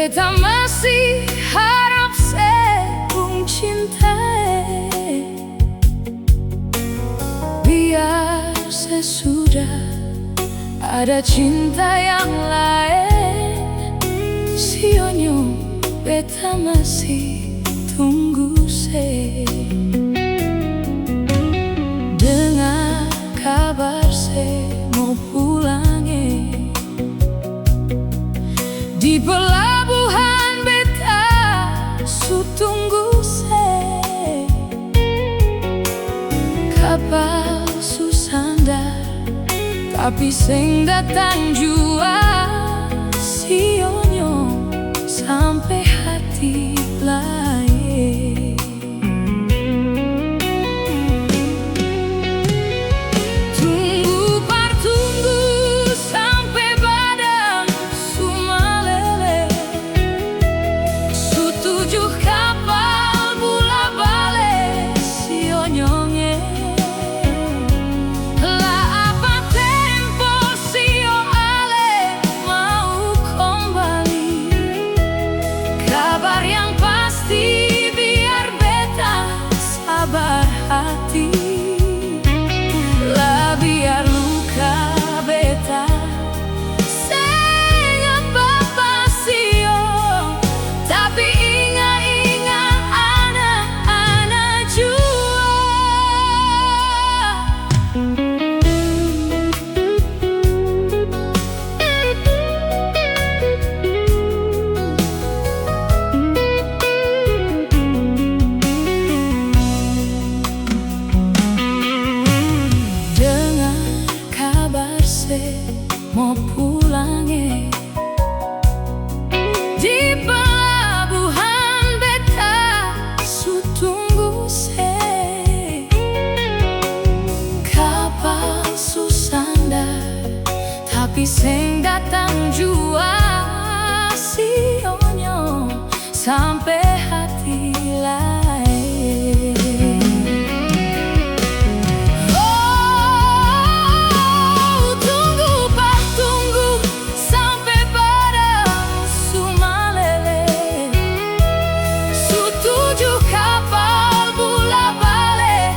Beta masih harap sebelum cinta, biar sesudah ada cinta yang lain. Sionyo beta masih tunggu dengar kabar mau pulangi di pelabuhan. Beta su tunggu kapal su sandar, tapi sing datang jua. Sionyo sampai hati lain. Tunggu partunggu sampai badan su malele, su tujuh kapal bola balik sionyonge. Lah apa tempo sio ale mau kembali, kabar yang pasti biar beta sabar hati. Lah biar luka beta sing apa sio, tapi ingat anak-anak jua. Mau pulangi di pelabuhan. Beta su tunggu kapal su sandar, tapi sing datang jua. Sionyo sampai hati lain. Tujuh kapal bola balik